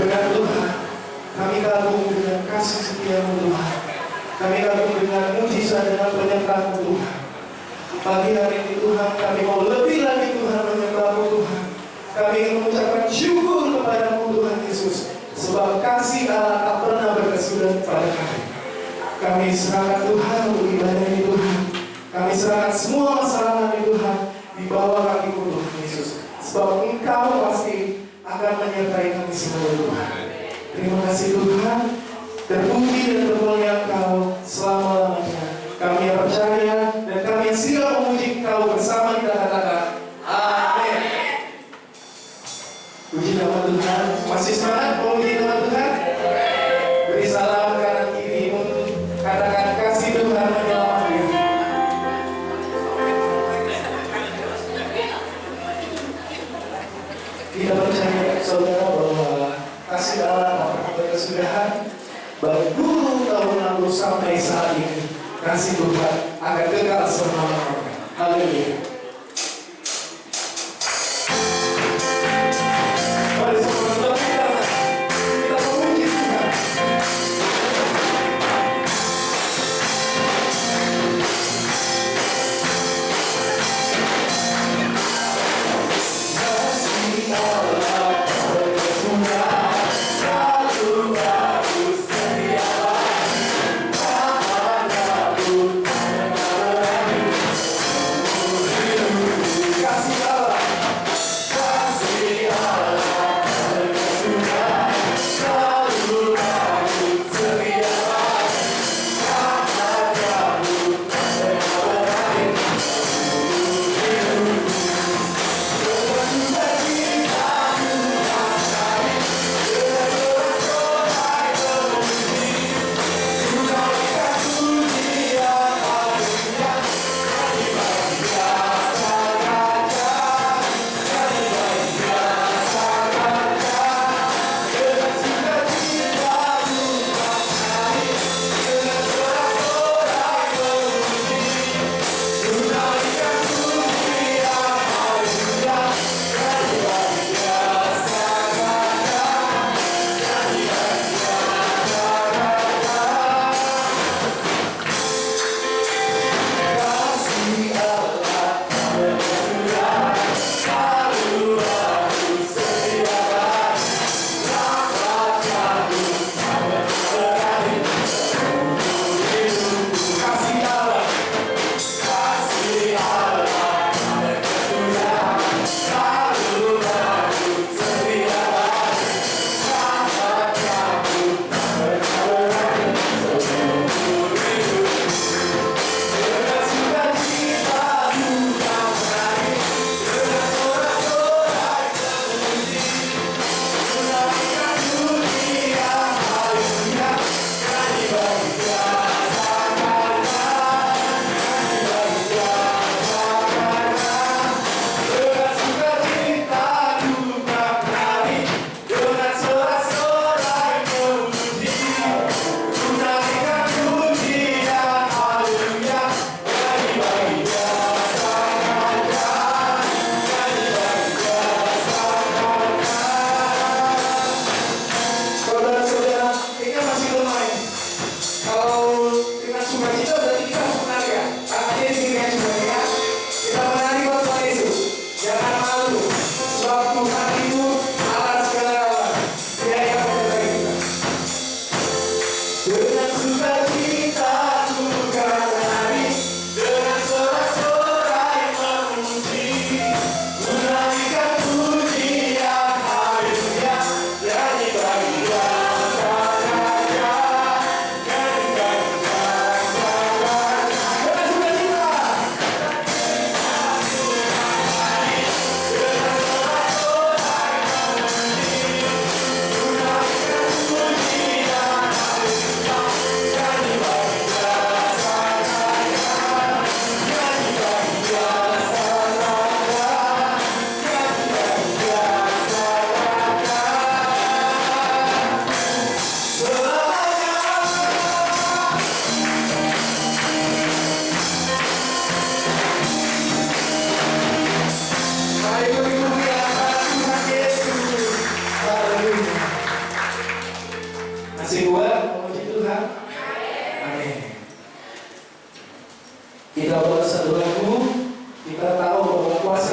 dengan Tuhan. Kami kagum dengan kasih setia-Mu Tuhan. Kami kagum dengan mujizat dan penyertaan-Mu Tuhan. Pagi hari ini Tuhan, kami mau lebih lagi Tuhan menyembah-Mu Tuhan. Kami ingin mengucapkan syukur kepada-Mu Tuhan Yesus, sebab kasih Allah tak pernah berkesudahan pada kami. Kami serahkan Tuhan untuk ibadah ini Tuhan. Kami serahkan semua masalah kami Tuhan di bawah kaki-Mu Tuhan Yesus. Sebab Engkau pasti akan menyertai kami semua Tuhan. Terima kasih Tuhan. Terpuji dan termulia Engkau selama-lamanya. Kami yang percaya dan kami yang siap memuji Engkau bersama kita katakan amin. Puji nama Tuhan. Masih semangat memuji nama Tuhan? Beri salam kanan kirimu. Katakan kasih Tuhan menyelamatkan. Kita percaya saudara bahwa kasih Allah tak pernah berkesudahan. Baik dulu tahun lalu sampai saat ini, kasih Tuhan akan kekal selama-lamanya. Haleluya. Mari semua tepuk tangan. Kita memuji Tuhan. Kasih Allah berkesudahan.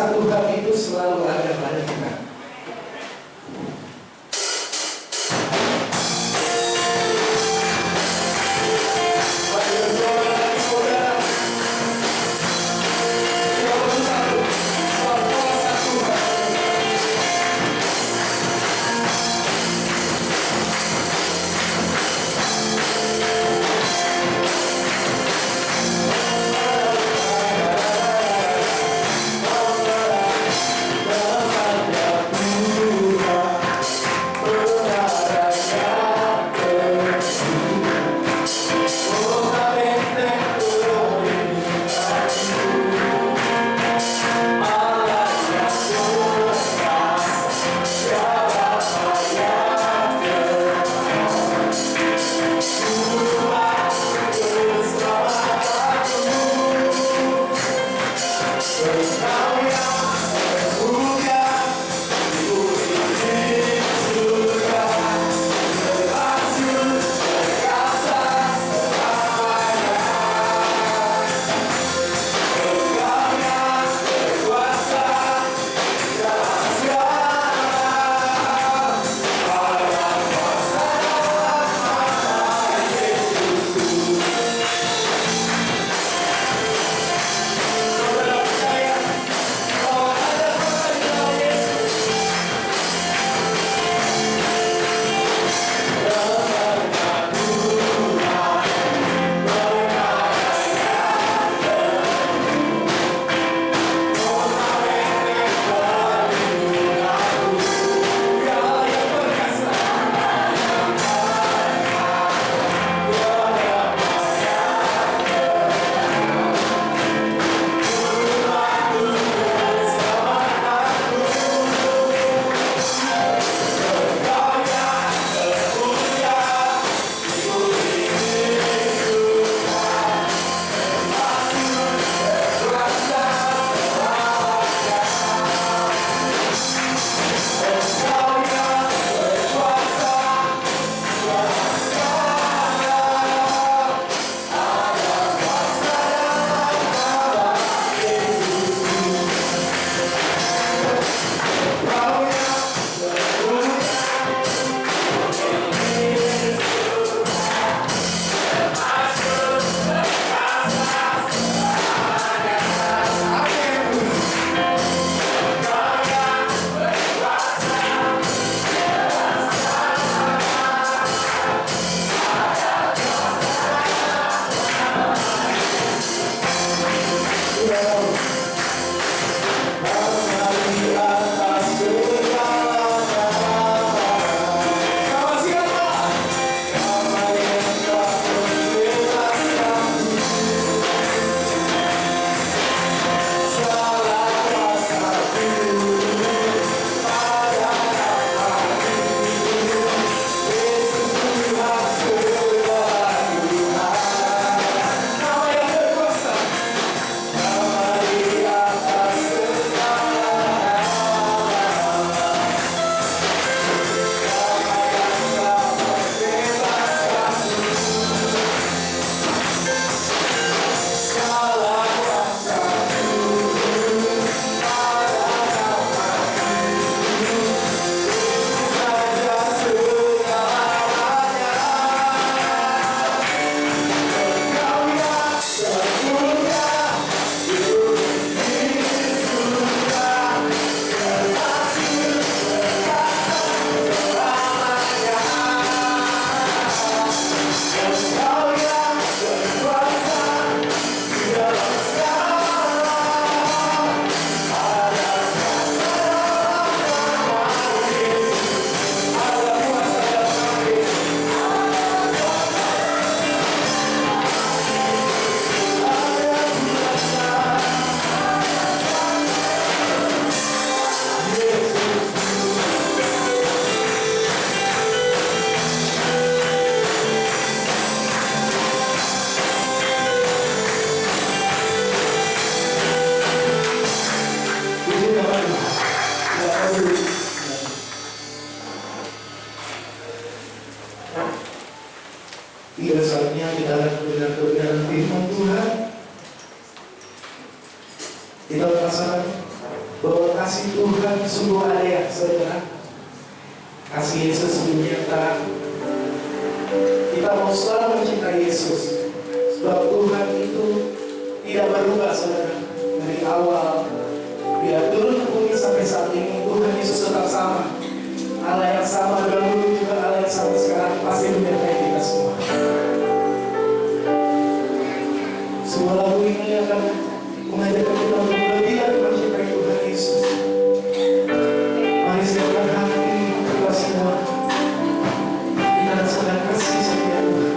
kuasa Tuhan itu selalu ada pada kita. Yeah. bahwa kasih Tuhan sungguh ada ya saudara. Kasih Yesus sungguh nyata. Kita mau selalu mencintai Yesus, sebab Tuhan itu tidak berubah saudara. Dari awal Dia turun ke bumi sampai saat ini, Tuhan Yesus tetap sama. Allah yang sama dahulu juga Allah yang sama sekarang pasti menyertai kita semua. Semua lagu ini akan mengajarkan kita untuk lebih lagi mencintai Tuhan Yesus. Mari siapkan hati kita semua. Kita rasakan kasih setia Tuhan.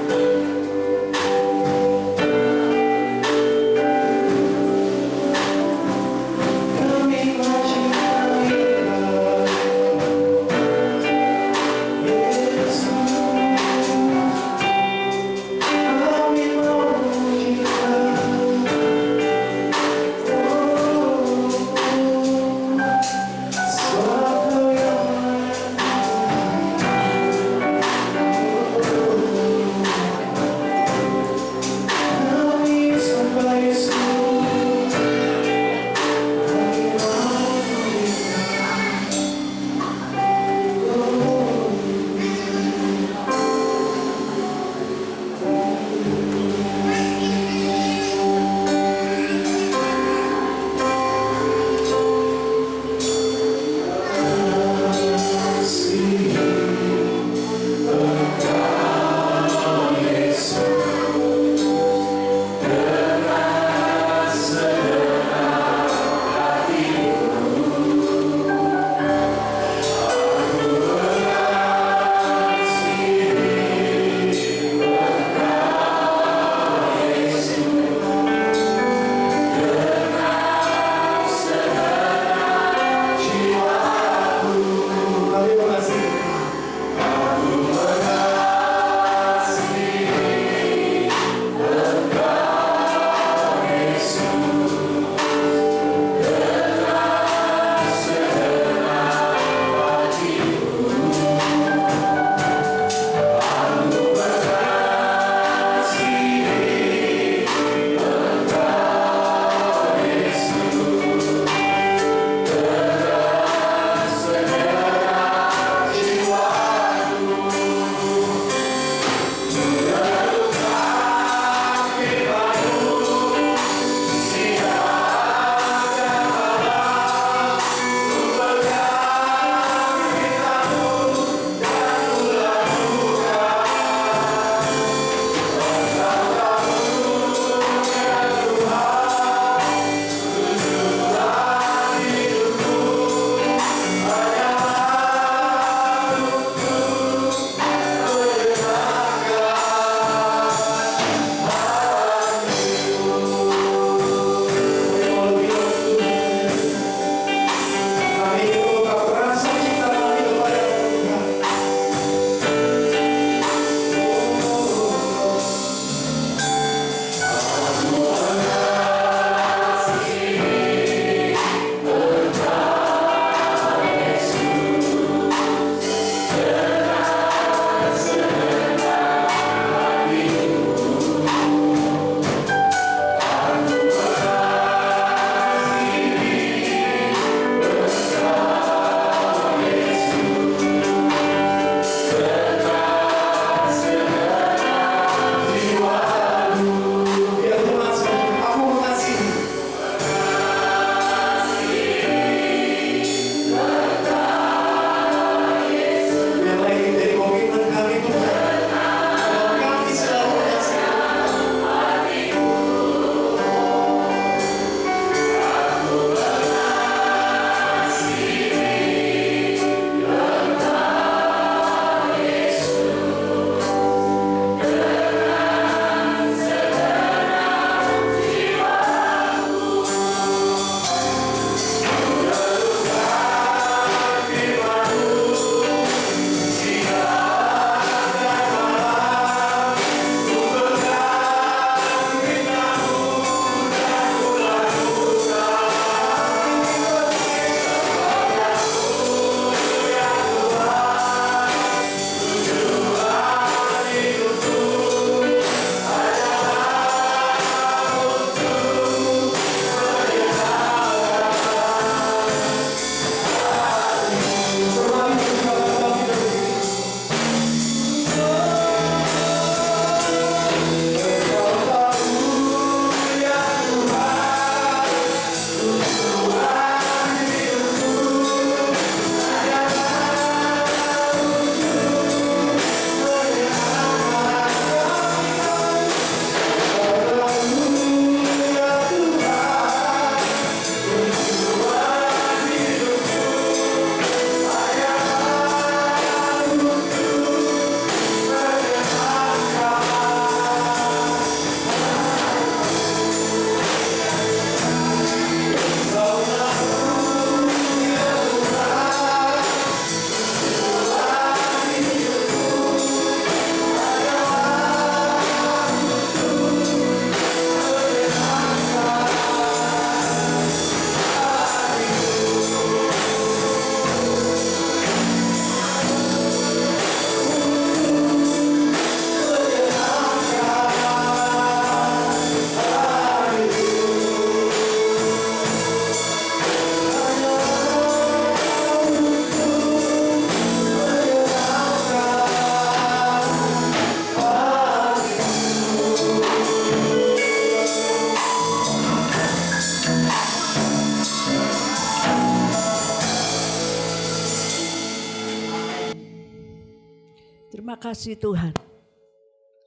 Terima kasih Tuhan.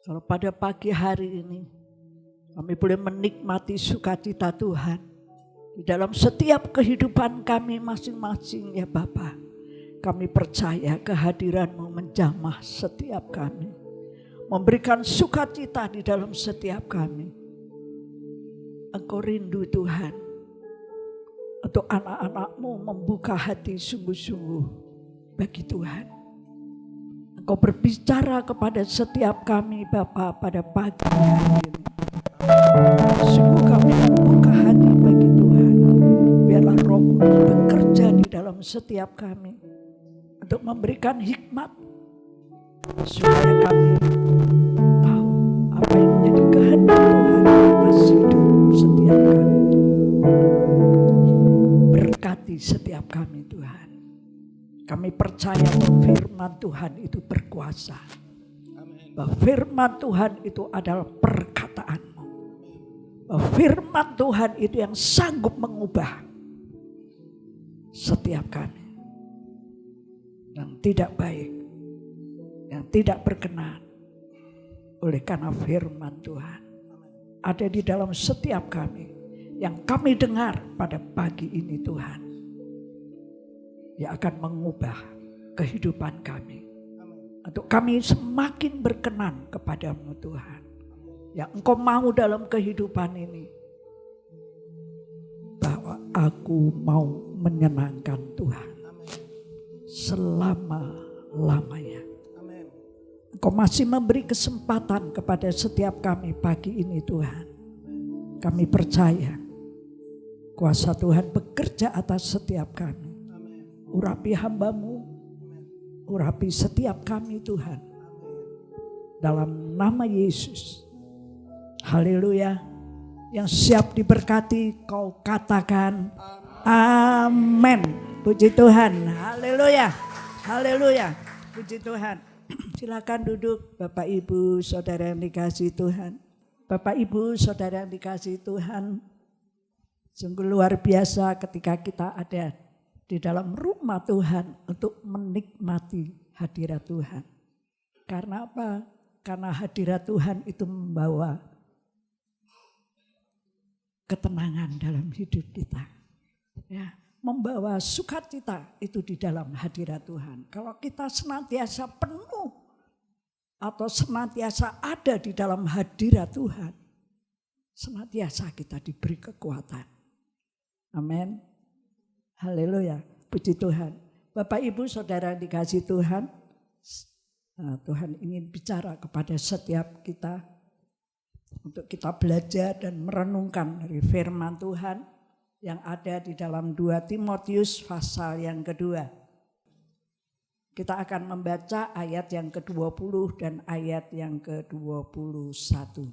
Kalau pada pagi hari ini kami boleh menikmati sukacita Tuhan di dalam setiap kehidupan kami masing-masing ya Bapa. Kami percaya kehadiran-Mu menjamah setiap kami. Memberikan sukacita di dalam setiap kami. Engkau rindu Tuhan untuk anak-anak-Mu membuka hati sungguh-sungguh bagi Tuhan. Engkau berbicara kepada setiap kami Bapa pada pagi hari ini. Sungguh kami membuka hati bagi Tuhan. Biarlah Roh Kudus bekerja di dalam setiap kami untuk memberikan hikmat supaya kami tahu apa yang menjadi kehendak Tuhan atas hidup setiap kami. Berkati setiap kami Tuhan. Kami percaya bahwa firman Tuhan itu berkuasa. Bahwa firman Tuhan itu adalah perkataan-Mu. Bahwa firman Tuhan itu yang sanggup mengubah setiap kami. Yang tidak baik, yang tidak berkenan. Oleh karena firman Tuhan ada di dalam setiap kami. Yang kami dengar pada pagi ini Tuhan. Yang akan mengubah kehidupan kami. Untuk kami semakin berkenan kepada-Mu Tuhan. Yang Engkau mau dalam kehidupan ini. Bahwa aku mau menyenangkan Tuhan. Selama-lamanya. Engkau masih memberi kesempatan kepada setiap kami pagi ini Tuhan. Kami percaya kuasa Tuhan bekerja atas setiap kami. Urapi hamba-Mu, urapi setiap kami Tuhan. Dalam nama Yesus. Haleluya. Yang siap diberkati kau katakan amin. Puji Tuhan. Haleluya. Haleluya. Puji Tuhan. Silakan duduk Bapak Ibu Saudara yang dikasihi Tuhan. Bapak Ibu Saudara yang dikasihi Tuhan. Sungguh luar biasa ketika kita ada di dalam rumah Tuhan untuk menikmati hadirat Tuhan. Karena apa? Karena hadirat Tuhan itu membawa ketenangan dalam hidup kita. Ya, membawa sukacita itu di dalam hadirat Tuhan. Kalau kita senantiasa penuh atau senantiasa ada di dalam hadirat Tuhan, senantiasa kita diberi kekuatan. Amin. Haleluya, puji Tuhan. Bapak Ibu Saudara dikasih Tuhan, Tuhan ingin bicara kepada setiap kita untuk kita belajar dan merenungkan dari firman Tuhan yang ada di dalam 2 Timotius pasal yang kedua. Kita akan membaca ayat yang ke-20 dan ayat yang ke-21.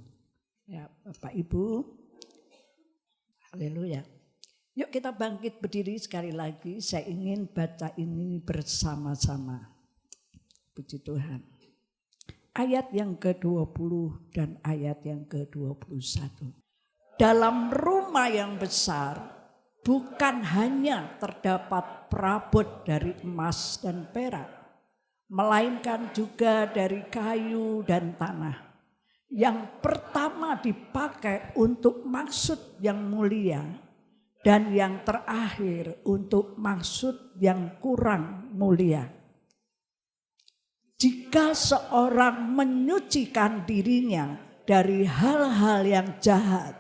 Ya, Bapak Ibu, haleluya. Yuk kita bangkit berdiri sekali lagi, saya ingin baca ini bersama-sama. Puji Tuhan. Ayat yang ke-20 dan ayat yang ke-21. Dalam rumah yang besar bukan hanya terdapat perabot dari emas dan perak, melainkan juga dari kayu dan tanah. Yang pertama dipakai untuk maksud yang mulia, dan yang terakhir untuk maksud yang kurang mulia. Jika seorang menyucikan dirinya dari hal-hal yang jahat,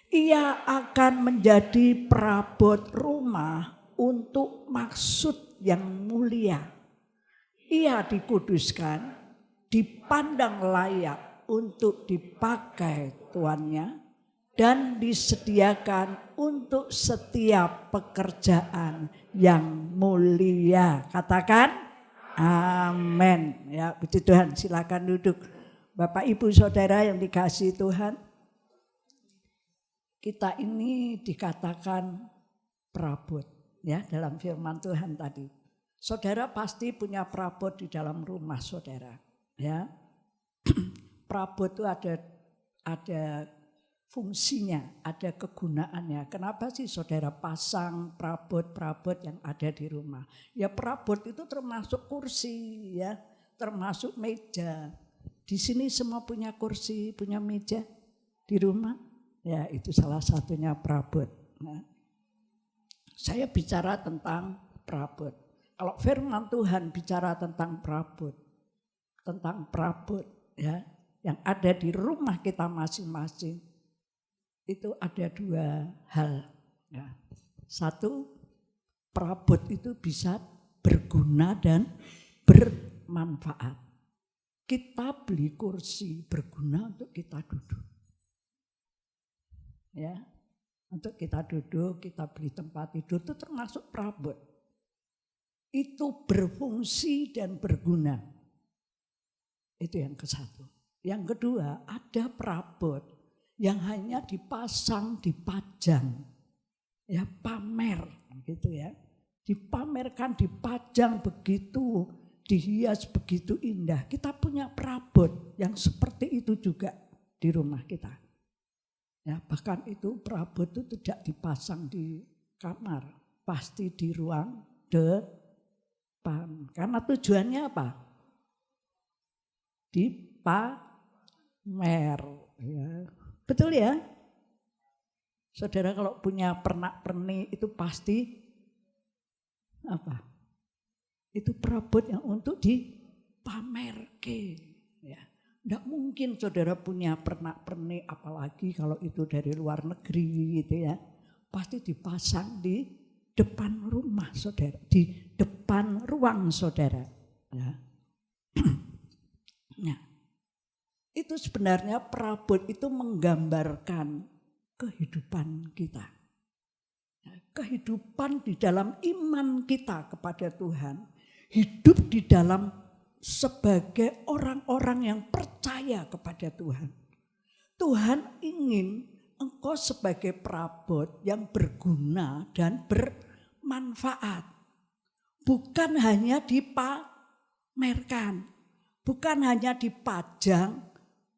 ia akan menjadi perabot rumah untuk maksud yang mulia. Ia dikuduskan, dipandang layak untuk dipakai tuannya, dan disediakan untuk setiap pekerjaan yang mulia. Katakan amin. Ya, puji Tuhan. Silakan duduk. Bapak Ibu Saudara yang dikasihi Tuhan, kita ini dikatakan perabot ya dalam firman Tuhan tadi. Saudara pasti punya perabot di dalam rumah saudara, ya. Perabot itu ada fungsinya, ada kegunaannya. Kenapa sih saudara pasang perabot-perabot yang ada di rumah? Ya perabot itu termasuk kursi ya. termasuk meja. Di sini semua punya kursi, punya meja di rumah. Ya, itu salah satunya perabot. Nah, saya bicara tentang perabot. Kalau firman Tuhan bicara tentang perabot ya, yang ada di rumah kita masing-masing, itu ada dua hal. Ya. Satu, perabot itu bisa berguna dan bermanfaat. Kita beli kursi berguna untuk kita duduk. Ya, untuk kita duduk, kita beli tempat tidur, itu termasuk perabot. Itu berfungsi dan berguna. Itu yang ke satu. Yang kedua, ada perabot yang hanya dipasang, dipajang, ya pamer, gitu ya. Dipamerkan, dipajang begitu, dihias begitu indah. Kita punya perabot yang seperti itu juga di rumah kita. Ya, bahkan itu perabot itu tidak dipasang di kamar, pasti di ruang depan. Karena tujuannya apa? Dipamer, ya. Betul ya? Saudara kalau punya pernak-pernik itu pasti apa? Itu perabot yang untuk dipamerke, ya. Tidak mungkin saudara punya pernak-pernik, apalagi kalau itu dari luar negeri gitu ya. Pasti dipasang di depan rumah saudara, di depan ruang saudara. Ya. Nah, itu sebenarnya perabot itu menggambarkan kehidupan kita. Kehidupan di dalam iman kita kepada Tuhan. Hidup di dalam sebagai orang-orang yang percaya kepada Tuhan. Tuhan ingin engkau sebagai perabot yang berguna dan bermanfaat. Bukan hanya dipamerkan, bukan hanya dipajang.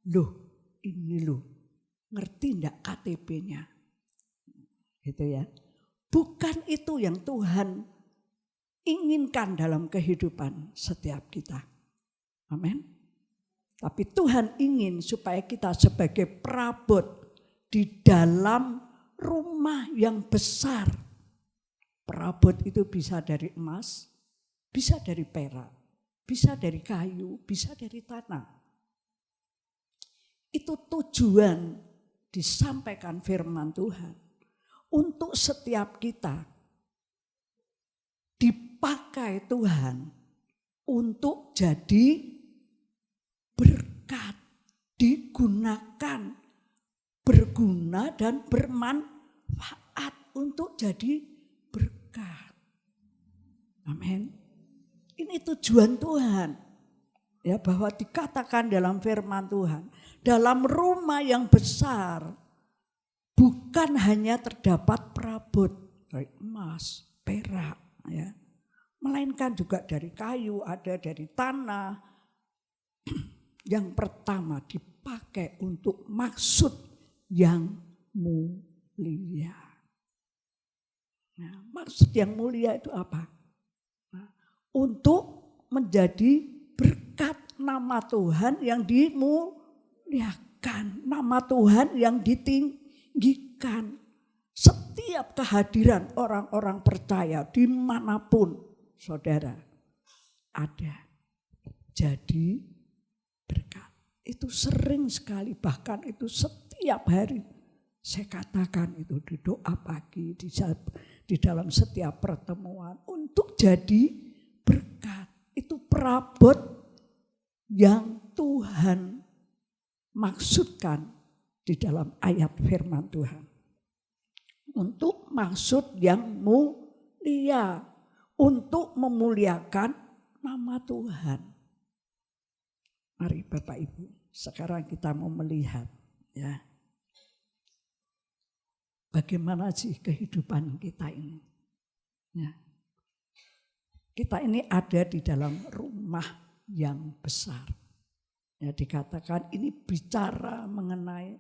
Loh, ini loh, ngerti enggak KTP-nya? Gitu ya. Bukan itu yang Tuhan inginkan dalam kehidupan setiap kita. Amin. Tapi Tuhan ingin supaya kita sebagai perabot di dalam rumah yang besar. Perabot itu bisa dari emas, bisa dari perak, bisa dari kayu, bisa dari tanah. Itu tujuan disampaikan firman Tuhan. Untuk setiap kita dipakai Tuhan untuk jadi berkat, digunakan, berguna dan bermanfaat untuk jadi berkat. Amin. Ini tujuan Tuhan. Ya, bahwa dikatakan dalam firman Tuhan, dalam rumah yang besar bukan hanya terdapat perabot dari emas, perak, ya, melainkan juga dari kayu, ada dari tanah. Yang pertama dipakai untuk maksud yang mulia. Nah, maksud yang mulia itu apa? Nah, untuk menjadi berkat nama Tuhan yang dimuliakan, nama Tuhan yang ditinggikan. Setiap kehadiran orang-orang percaya dimanapun saudara ada, jadi berkat. Itu sering sekali, bahkan itu setiap hari saya katakan itu di doa pagi, di dalam setiap pertemuan untuk jadi berkat. Itu perabot yang Tuhan maksudkan di dalam ayat firman Tuhan. Untuk maksud yang mulia, untuk memuliakan nama Tuhan. Mari Bapak Ibu, sekarang kita mau melihat ya, bagaimana sih kehidupan kita ini. Ya. Kita ini ada di dalam rumah yang besar. Ya, dikatakan ini bicara mengenai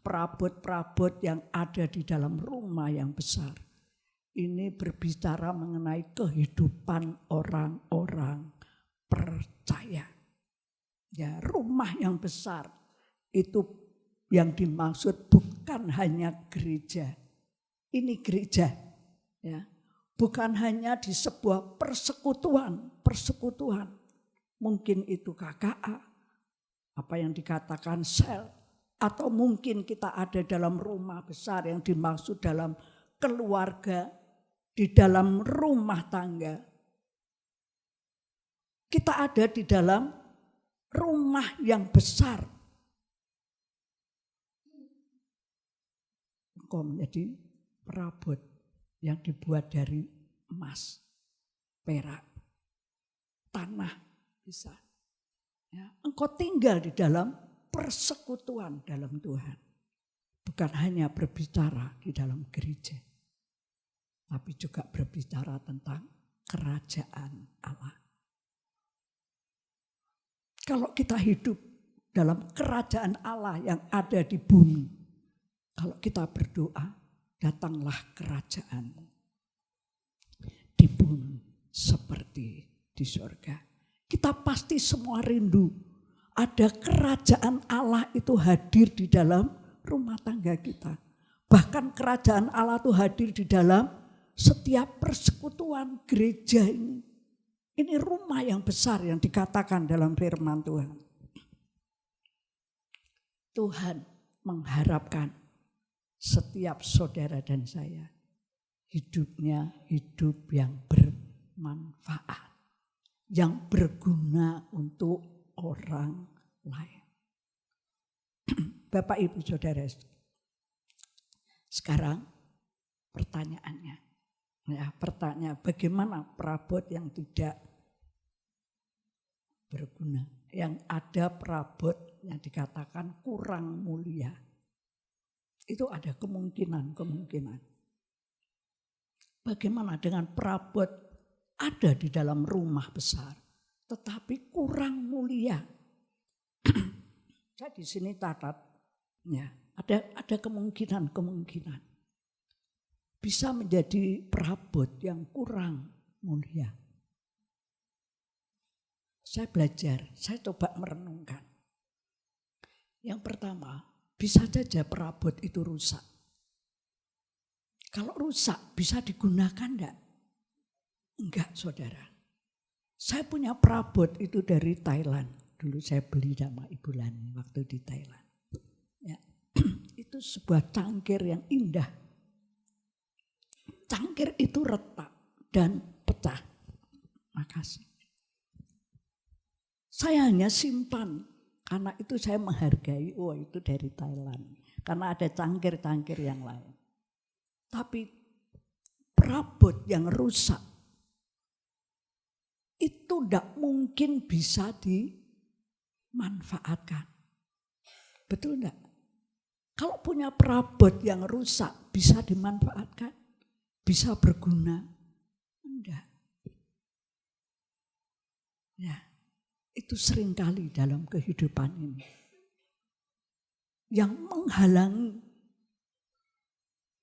perabot-perabot yang ada di dalam rumah yang besar. Ini berbicara mengenai kehidupan orang-orang percaya. Ya, rumah yang besar itu yang dimaksud bukan hanya gereja. Ini gereja, ya. Bukan hanya di sebuah persekutuan. Mungkin itu KKA, apa yang dikatakan sel, atau mungkin kita ada dalam rumah besar yang dimaksud dalam keluarga, di dalam rumah tangga. Kita ada di dalam rumah yang besar. Engkau menjadi perabot yang dibuat dari emas, perak, tanah bisa. Ya, engkau tinggal di dalam persekutuan dalam Tuhan. Bukan hanya berbicara di dalam gereja, tapi juga berbicara tentang kerajaan Allah. Kalau kita hidup dalam kerajaan Allah yang ada di bumi, kalau kita berdoa, datanglah kerajaan di bumi seperti di surga. Kita pasti semua rindu ada kerajaan Allah itu hadir di dalam rumah tangga kita. Bahkan kerajaan Allah itu hadir di dalam setiap persekutuan gereja ini. Ini rumah yang besar yang dikatakan dalam firman Tuhan. Tuhan mengharapkan setiap saudara dan saya hidupnya hidup yang bermanfaat, yang berguna untuk orang lain. Bapak Ibu Saudara, sekarang pertanyaannya, bagaimana perabot yang tidak berguna, yang ada perabot yang dikatakan kurang mulia. Itu ada kemungkinan. Bagaimana dengan perabot ada di dalam rumah besar, tetapi kurang mulia? Saya di sini catat, ya, ada kemungkinan bisa menjadi perabot yang kurang mulia. Saya belajar, saya coba merenungkan. Yang pertama, bisa saja perabot itu rusak. Kalau rusak bisa digunakan enggak? Enggak, saudara. Saya punya perabot itu dari Thailand. Dulu saya beli sama Ibu Lani waktu di Thailand. Ya. Itu sebuah cangkir yang indah. Cangkir itu retak dan pecah. Makasih. Saya hanya simpan karena itu saya menghargai, itu dari Thailand. Karena ada cangkir-cangkir yang lain. Tapi perabot yang rusak itu tidak mungkin bisa dimanfaatkan. Betul enggak? Kalau punya perabot yang rusak bisa dimanfaatkan? Bisa berguna? Enggak. Ya, itu seringkali dalam kehidupan ini. Yang menghalangi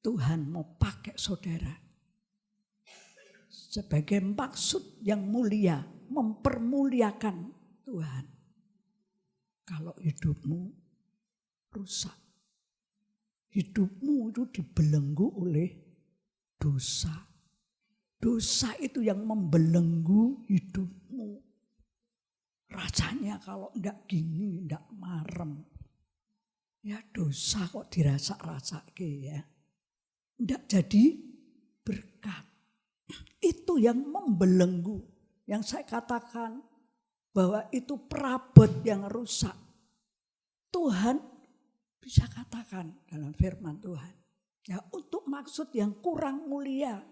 Tuhan mau pakai saudara sebagai maksud yang mulia, mempermuliakan Tuhan. Kalau hidupmu rusak, hidupmu itu dibelenggu oleh dosa. Dosa itu yang membelenggu hidupmu. Rasanya kalau enggak gini, enggak marem. Ya dosa kok dirasa-rasake ya. Enggak jadi berkat. Itu yang membelenggu. Yang saya katakan bahwa itu perabot yang rusak. Tuhan bisa katakan dalam firman Tuhan. Ya, untuk maksud yang kurang mulia.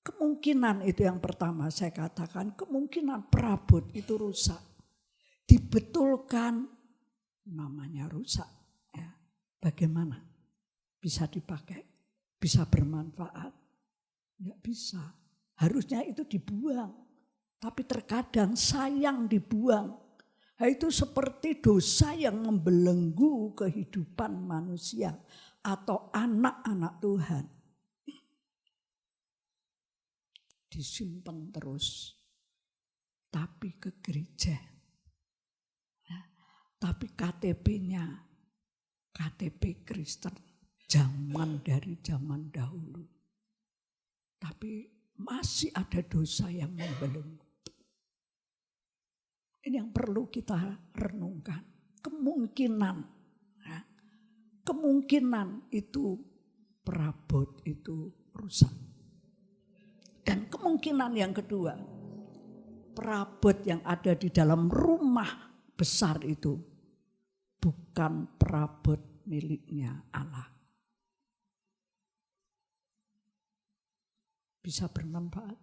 Kemungkinan itu yang pertama saya katakan. Kemungkinan perabot itu rusak. Dibetulkan namanya rusak. Ya, bagaimana? Bisa dipakai, bisa bermanfaat, enggak bisa. Harusnya itu dibuang, tapi terkadang sayang dibuang. Itu seperti dosa yang membelenggu kehidupan manusia atau anak-anak Tuhan. Disimpan terus. tapi ke gereja. Ya, tapi KTP-nya KTP Kristen dari zaman dahulu. Tapi masih ada dosa yang membelenggu. Ini yang perlu kita renungkan. Kemungkinan itu perabot itu rusak. Dan kemungkinan yang kedua, perabot yang ada di dalam rumah besar itu bukan perabot miliknya Allah. Bisa bermanfaat.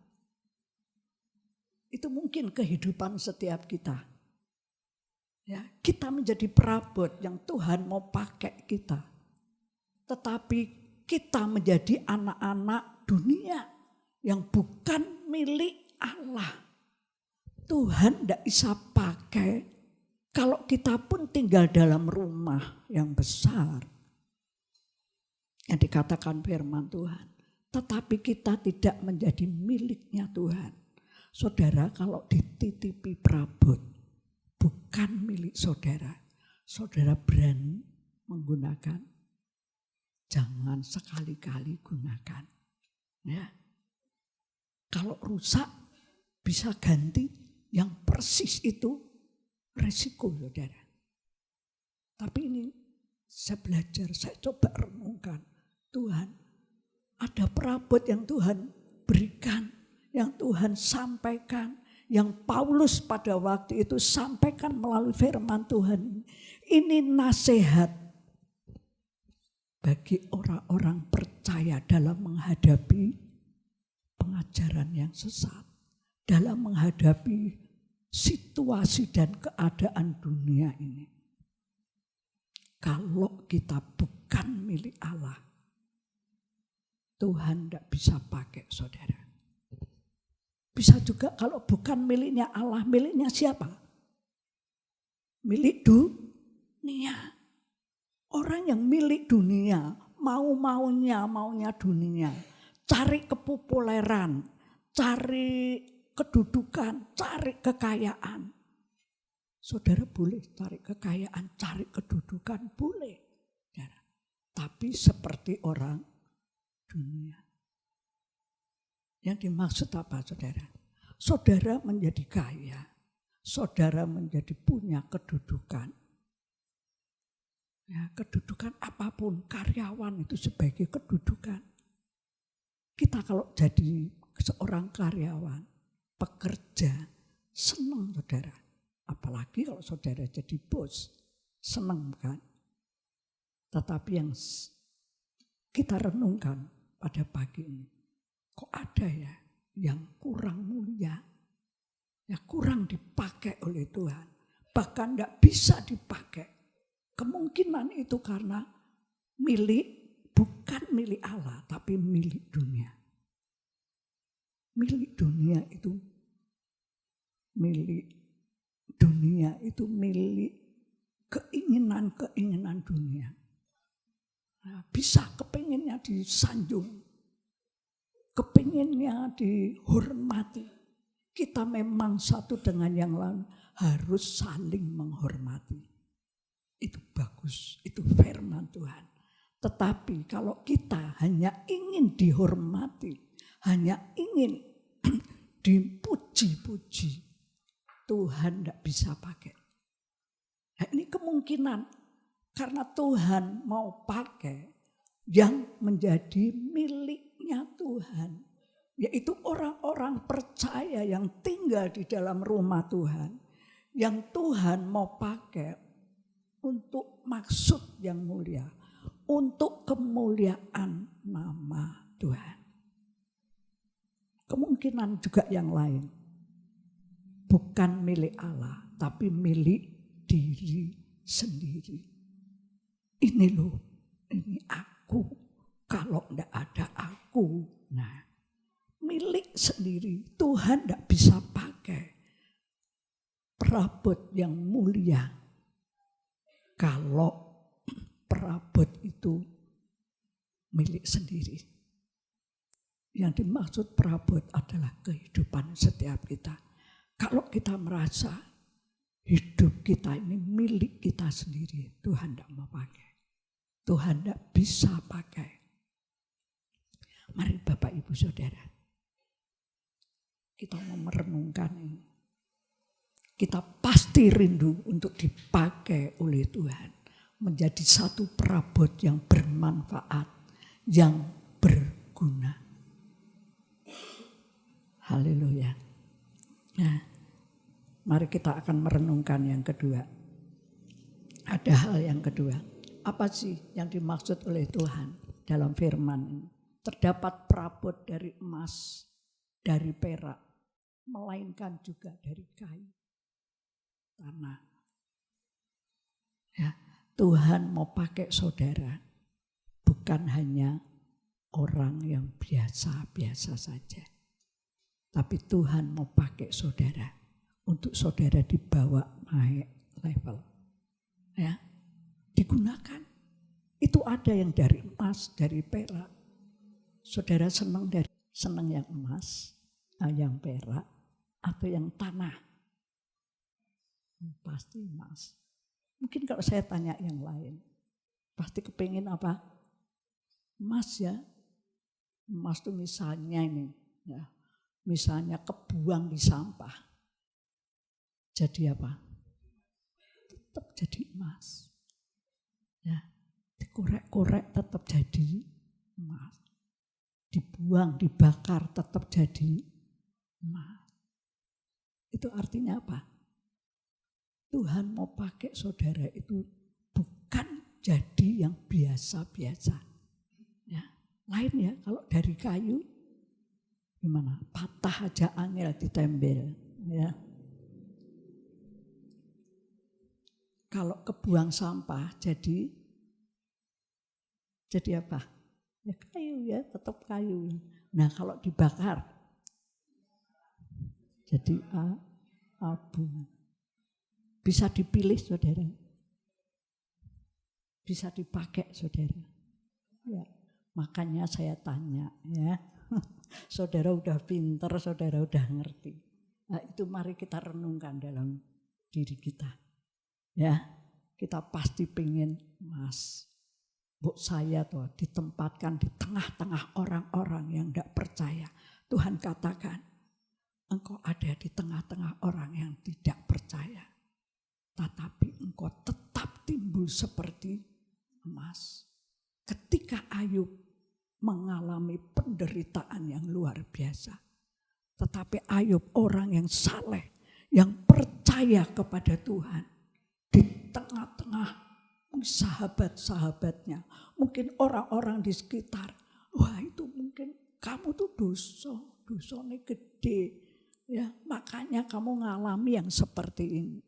Itu mungkin kehidupan setiap kita. Ya, kita menjadi perabot yang Tuhan mau pakai kita. Tetapi kita menjadi anak-anak dunia yang bukan milik Allah. Tuhan tidak bisa pakai kalau kita pun tinggal dalam rumah yang besar. Yang dikatakan firman Tuhan. Tetapi kita tidak menjadi miliknya Tuhan. Saudara, kalau dititipi perabot bukan milik saudara, saudara berani menggunakan, jangan sekali-kali gunakan. Ya. Kalau rusak bisa ganti yang persis itu resiko saudara. Tapi ini saya belajar, saya coba renungkan. Tuhan, ada perabot yang Tuhan berikan. Yang Tuhan sampaikan, yang Paulus pada waktu itu sampaikan melalui firman Tuhan. Ini nasihat bagi orang-orang percaya dalam menghadapi pengajaran yang sesat. Dalam menghadapi situasi dan keadaan dunia ini. Kalau kita bukan milik Allah, Tuhan tidak bisa pakai saudara. Bisa juga kalau bukan miliknya Allah, miliknya siapa? Milik dunia. Orang yang milik dunia, maunya dunia. Cari kepopuleran, cari kedudukan, cari kekayaan. Saudara boleh cari kekayaan, cari kedudukan, boleh. Tapi seperti orang dunia. Yang dimaksud apa saudara? Saudara menjadi kaya, saudara menjadi punya kedudukan. Ya, kedudukan apapun, karyawan itu sebagai kedudukan. Kita kalau jadi seorang karyawan, pekerja, senang saudara. Apalagi kalau saudara jadi bos, senang kan? Tetapi yang kita renungkan pada pagi ini, kok ada ya yang kurang mulia, ya kurang dipakai oleh Tuhan, bahkan tidak bisa dipakai. Kemungkinan itu karena bukan milik Allah, tapi milik dunia. Milik dunia itu milik keinginan dunia. Nah, bisa kepinginnya disanjung. Kepinginnya dihormati. Kita memang satu dengan yang lain harus saling menghormati. Itu bagus, itu firman Tuhan. Tetapi kalau kita hanya ingin dihormati, hanya ingin dipuji-puji, Tuhan tidak bisa pakai. Nah, ini kemungkinan karena Tuhan mau pakai yang menjadi miliknya Tuhan, yaitu orang-orang percaya yang tinggal di dalam rumah Tuhan, yang Tuhan mau pakai untuk maksud yang mulia, untuk kemuliaan nama Tuhan. Kemungkinan juga yang lain, bukan milik Allah, tapi milik diri sendiri. Ini loh, ini aku. Kalau tidak ada aku, nah milik sendiri. Tuhan tidak bisa pakai perabot yang mulia kalau perabot itu milik sendiri. Yang dimaksud perabot adalah kehidupan setiap kita. Kalau kita merasa hidup kita ini milik kita sendiri, Tuhan tidak mau pakai. Tuhan tidak bisa pakai. Mari Bapak Ibu Saudara, kita mau merenungkan ini. Kita pasti rindu untuk dipakai oleh Tuhan. Menjadi satu perabot yang bermanfaat, yang berguna. Haleluya. Nah, mari kita akan merenungkan yang kedua. Ada hal yang kedua. Apa sih yang dimaksud oleh Tuhan dalam firman ini? Terdapat perabot dari emas, dari perak, melainkan juga dari kayu, tanah. Ya, Tuhan mau pakai saudara, bukan hanya orang yang biasa-biasa saja. Tapi Tuhan mau pakai saudara, untuk saudara dibawa naik level. Ya, digunakan. Itu ada yang dari emas, dari perak. Saudara senang yang emas, yang perak, atau yang tanah? Pasti emas. Mungkin kalau saya tanya yang lain, pasti kepingin apa? Emas ya. Emas itu misalnya ini, ya, misalnya kebuang di sampah. Jadi apa? Tetap jadi emas. Ya, dikorek-korek tetap jadi emas. Dibuang, dibakar tetap jadi emas. Itu artinya apa? Tuhan mau pakai saudara itu bukan jadi yang biasa-biasa. Ya, lain ya, kalau dari kayu gimana? Patah aja angel ditembel. Ya. Kalau kebuang sampah jadi apa? Ya kayu ya, tetap kayu. Nah kalau dibakar jadi abu. Bisa dipilih saudara. Bisa dipakai saudara. Ya, makanya saya tanya ya. Saudara udah pinter, saudara udah ngerti. Nah, itu mari kita renungkan dalam diri kita. Ya, kita pasti pengen emas. Saya tuh ditempatkan di tengah-tengah orang-orang yang tidak percaya. Tuhan katakan, engkau ada di tengah-tengah orang yang tidak percaya. Tetapi engkau tetap timbul seperti emas. Ketika Ayub mengalami penderitaan yang luar biasa. Tetapi Ayub orang yang saleh, yang percaya kepada Tuhan. Di tengah-tengah sahabat-sahabatnya, mungkin orang-orang di sekitar, wah itu mungkin kamu tuh dosanya gede, ya makanya kamu ngalami yang seperti ini.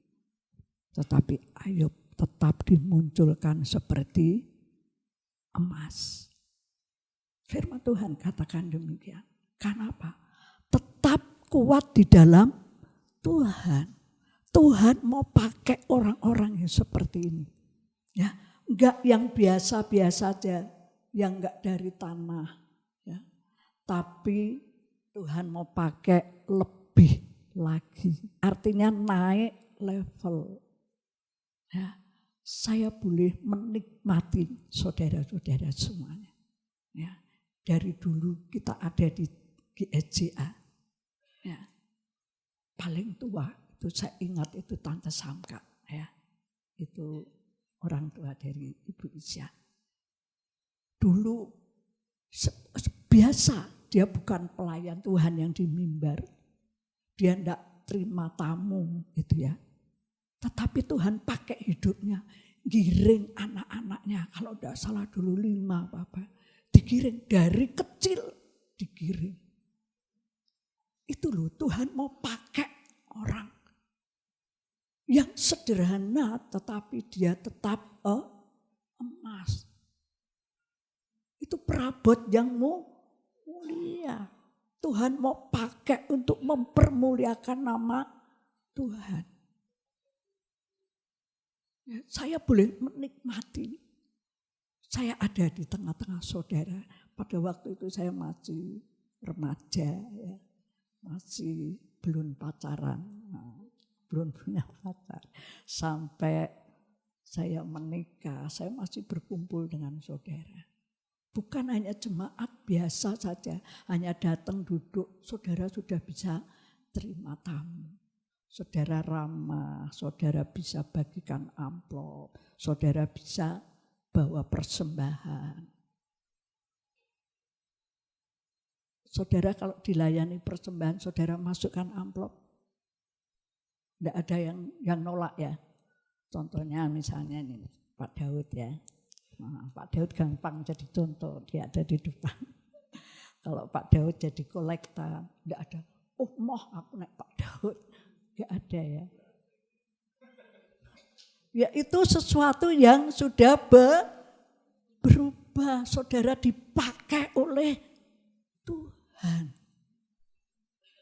Tetapi Ayub tetap dimunculkan seperti emas. Firman Tuhan katakan demikian. Kenapa? Tetap kuat di dalam Tuhan. Tuhan mau pakai orang-orang yang seperti ini. Ya, enggak yang biasa-biasa saja, yang enggak dari tanah. Ya. Tapi Tuhan mau pakai lebih lagi. Artinya naik level. Ya, saya boleh menikmati saudara-saudara semuanya. Ya, dari dulu kita ada di GSJA. Ya, paling tua itu saya ingat itu Tante Samka. Ya, itu orang tua dari Ibu Isya. Dulu biasa dia bukan pelayan Tuhan yang di mimbar. Dia tidak terima tamu gitu ya. Tetapi Tuhan pakai hidupnya. Giring anak-anaknya. Kalau tidak salah dulu 5 Bapak. Digiring dari kecil. Digiring. Itu loh Tuhan mau pakai orang. Yang sederhana tetapi dia tetap emas. Itu perabot yang mulia. Tuhan mau pakai untuk mempermuliakan nama Tuhan. Ya, saya boleh menikmati. Saya ada di tengah-tengah saudara. Pada waktu itu saya masih remaja, ya, masih belum pacaran, belum punya pacar. Sampai saya menikah, saya masih berkumpul dengan saudara. Bukan hanya jemaat biasa saja, hanya datang duduk, saudara sudah bisa terima tamu. Saudara ramah, saudara bisa bagikan amplop, saudara bisa bawa persembahan. Saudara kalau dilayani persembahan, saudara masukkan amplop. Tidak ada yang nolak ya. Contohnya misalnya ini Pak Daud ya. Nah, Pak Daud gampang jadi contoh, dia ada di depan. Kalau Pak Daud jadi kolekta, tidak ada, oh moh aku naik Pak Daud. Tidak ada ya. Ya itu sesuatu yang sudah berubah. Saudara dipakai oleh Tuhan.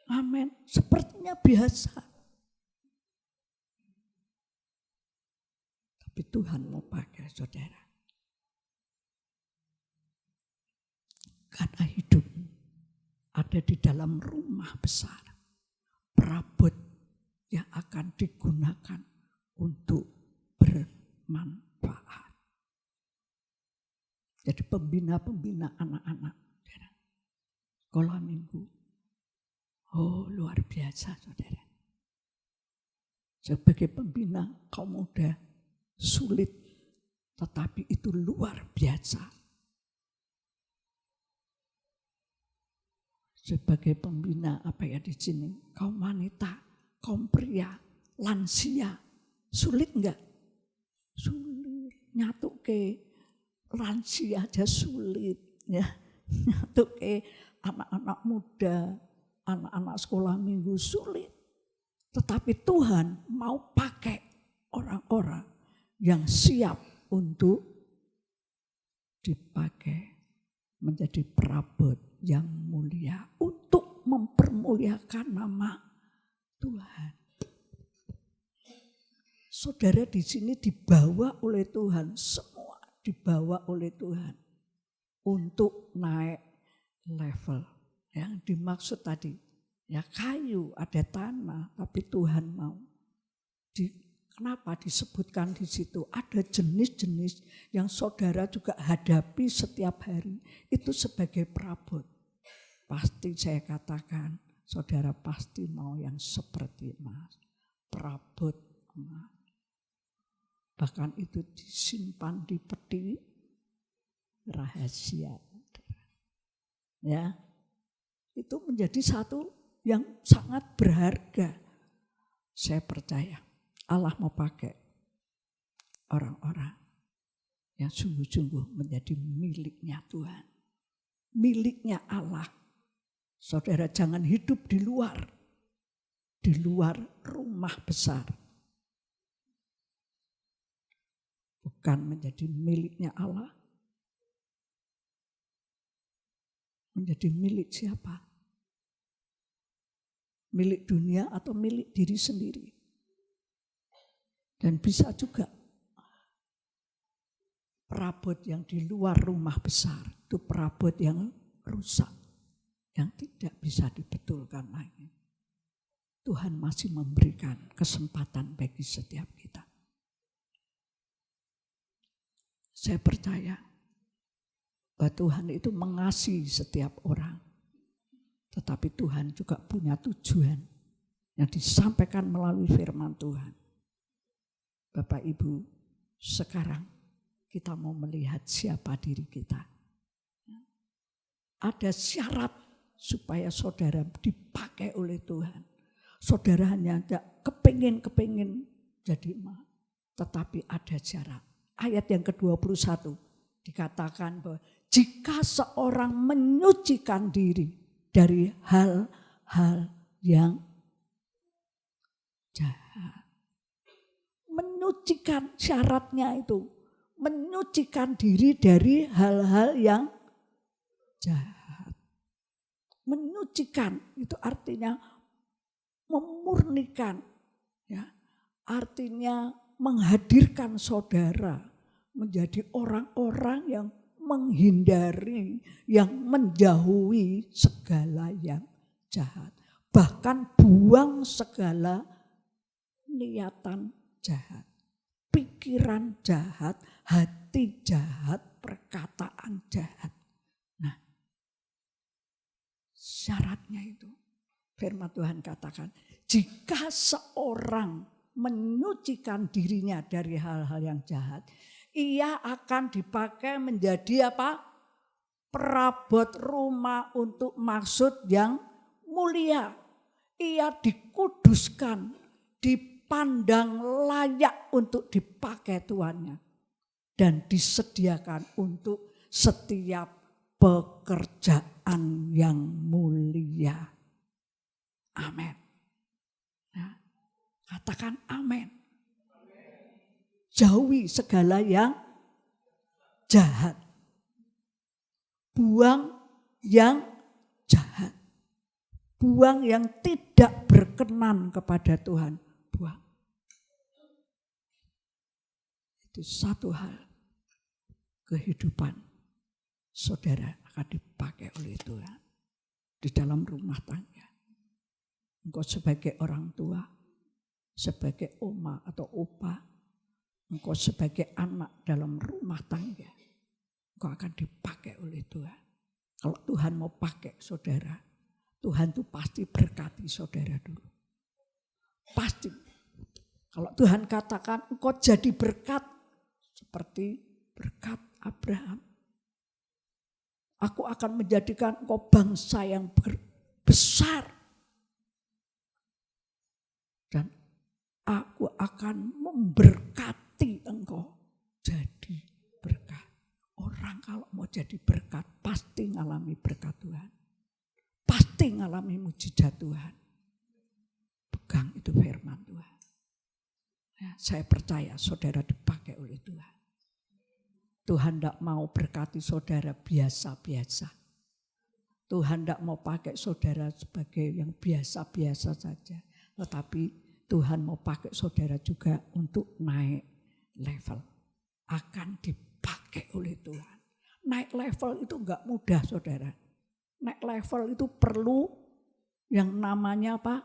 Amin. Sepertinya biasa. Tapi Tuhan mau pakai saudara. Karena hidup ada di dalam rumah besar. Perabot yang akan digunakan untuk bermanfaat. Jadi pembina-pembina anak-anak. Sekolah minggu. Oh luar biasa saudara. Sebagai pembina kaum muda sulit. Tetapi itu luar biasa. Sebagai pembina apa ya di sini? Kaum wanita, kaum pria, lansia. Sulit enggak? Sulit. Nyatu ke lansia aja sulit. Ya. Nyatu ke anak-anak muda, anak-anak sekolah minggu sulit. Tetapi Tuhan mau pakai orang-orang yang siap untuk dipakai menjadi perabot yang mulia untuk mempermuliakan nama Tuhan. Saudara di sini dibawa oleh Tuhan, semua dibawa oleh Tuhan untuk naik level. Yang dimaksud tadi, ya kayu, ada tanah, tapi Tuhan mau. Kenapa disebutkan di situ? Ada jenis-jenis yang saudara juga hadapi setiap hari. Itu sebagai perabot. Pasti saya katakan, saudara pasti mau yang seperti emas. Perabot emas. Bahkan itu disimpan di peti rahasia. Ya, itu menjadi satu yang sangat berharga. Saya percaya Allah mau pakai orang-orang yang sungguh-sungguh menjadi miliknya Tuhan. Miliknya Allah. Saudara jangan hidup di luar rumah besar. Bukan menjadi miliknya Allah. Menjadi milik siapa? Milik dunia atau milik diri sendiri? Dan bisa juga perabot yang di luar rumah besar itu perabot yang rusak, yang tidak bisa dibetulkan lagi. Tuhan masih memberikan kesempatan bagi setiap kita. Saya percaya bahwa Tuhan itu mengasihi setiap orang. Tetapi Tuhan juga punya tujuan yang disampaikan melalui firman Tuhan. Bapak Ibu, sekarang kita mau melihat siapa diri kita. Ada syarat supaya saudara dipakai oleh Tuhan. Saudara hanya tidak kepingin jadi emas. Tetapi ada syarat. Ayat yang ke-21 dikatakan bahwa jika seorang menyucikan diri dari hal-hal yang jahat. Menyucikan syaratnya itu. Menyucikan diri dari hal-hal yang jahat. Menyucikan itu artinya memurnikan. Ya, artinya menghadirkan saudara menjadi orang-orang yang menghindari, yang menjauhi segala yang jahat. bahkan buang segala niatan jahat, pikiran jahat, hati jahat, perkataan jahat. Nah, syaratnya itu firman Tuhan katakan, jika seorang menyucikan dirinya dari hal-hal yang jahat, ia akan dipakai menjadi apa? Perabot rumah untuk maksud yang mulia. Ia dikuduskan, dipandang layak untuk dipakai tuannya. Dan disediakan untuk setiap pekerjaan yang mulia. Amin. Nah, katakan amin. Jauhi segala yang jahat. Buang yang jahat. Buang yang tidak berkenan kepada Tuhan. Buang. Itu satu hal. Kehidupan saudara akan dipakai oleh Tuhan. Di dalam rumah tangga. Engkau sebagai orang tua. Sebagai oma atau opa. Engkau sebagai anak dalam rumah tangga. Engkau akan dipakai oleh Tuhan. Kalau Tuhan mau pakai saudara, Tuhan itu pasti berkati saudara dulu. Pasti. Kalau Tuhan katakan engkau jadi berkat, seperti berkat Abraham. Aku akan menjadikan engkau bangsa yang besar. Dan aku akan memberkati engkau jadi berkat. Orang kalau mau jadi berkat pasti ngalami berkat Tuhan. Pasti ngalami mujizat Tuhan. Pegang itu firman Tuhan. Ya, saya percaya saudara dipakai oleh Tuhan. Tuhan tidak mau berkati saudara biasa-biasa. Tuhan tidak mau pakai saudara sebagai yang biasa-biasa saja. Tetapi Tuhan mau pakai saudara juga untuk naik level. Akan dipakai oleh Tuhan. Naik level itu enggak mudah saudara. Naik level itu perlu yang namanya apa?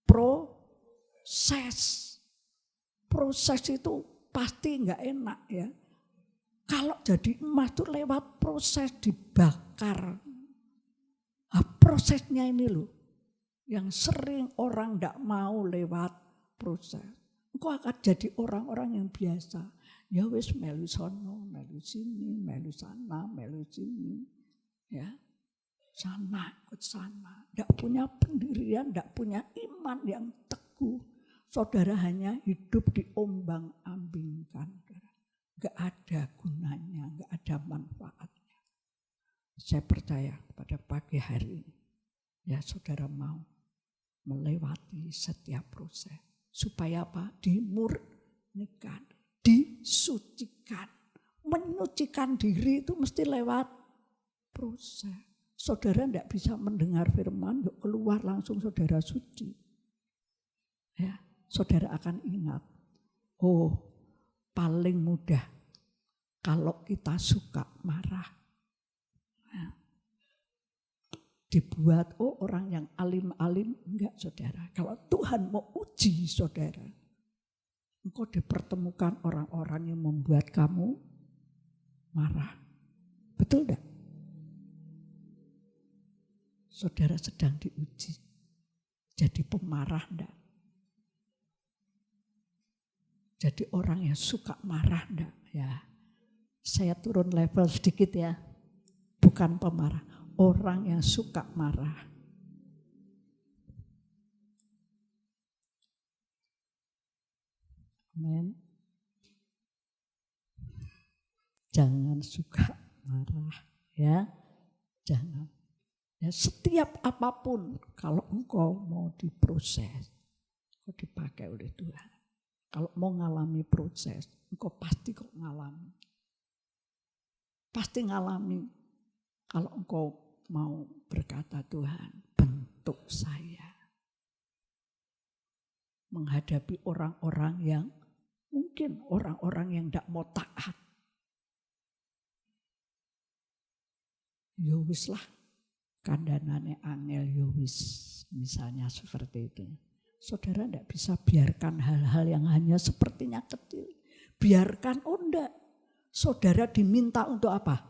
Proses. Proses itu pasti enggak enak ya. Kalau jadi emas itu lewat proses dibakar. Nah, prosesnya ini loh. Yang sering orang enggak mau lewat proses. Engkau akan jadi orang-orang yang biasa. Ya wis melu sono, melu sini, melu sana, melu sini. Ya. Sana, ikut sana. Enggak punya pendirian, enggak punya iman yang teguh. Saudara hanya hidup diombang-ambingkan. Enggak ada gunanya, enggak ada manfaatnya. Saya percaya pada pagi hari ini, ya saudara mau melewati setiap proses. Supaya apa? Dimurnikan, disucikan. Menyucikan diri itu mesti lewat proses. Saudara enggak bisa mendengar firman, yuk keluar langsung saudara suci. Ya, saudara akan ingat, oh paling mudah kalau kita suka marah. Nah, dibuat orang yang alim-alim, enggak saudara. Kalau Tuhan mau uji saudara, engkau dipertemukan orang-orang yang membuat kamu marah. Betul enggak? Saudara sedang diuji. Jadi pemarah enggak? Jadi orang yang suka marah enggak? Ya, saya turun level sedikit ya. Bukan pemarah, orang yang suka marah. Amin. Jangan suka marah ya. Jangan. Ya, setiap apapun kalau engkau mau diproses, engkau dipakai oleh Tuhan. Kalau mau ngalami proses, engkau pasti kok ngalami. Pasti ngalami. Kalau engkau mau berkata Tuhan, bentuk saya. Menghadapi orang-orang yang mungkin orang-orang yang tidak mau taat. Ya wis lah, kandhanane angel ya wis Misalnya seperti itu. Saudara tidak bisa biarkan hal-hal yang hanya sepertinya kecil. Biarkan, oh enggak. Saudara diminta untuk apa?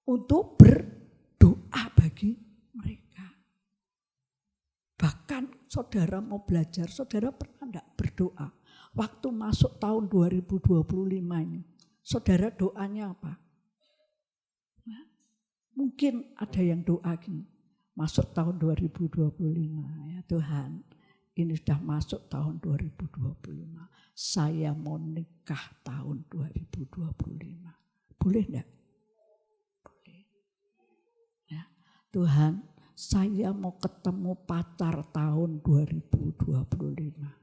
Untuk berdoa bagi mereka. Bahkan saudara mau belajar, saudara pernah enggak berdoa? Waktu masuk tahun 2025 ini, saudara doanya apa? Nah, mungkin ada yang doa gini, masuk tahun 2025, ya Tuhan, ini sudah masuk tahun 2025, saya mau nikah tahun 2025. Boleh enggak? Boleh. Ya, Tuhan, saya mau ketemu pacar tahun 2025.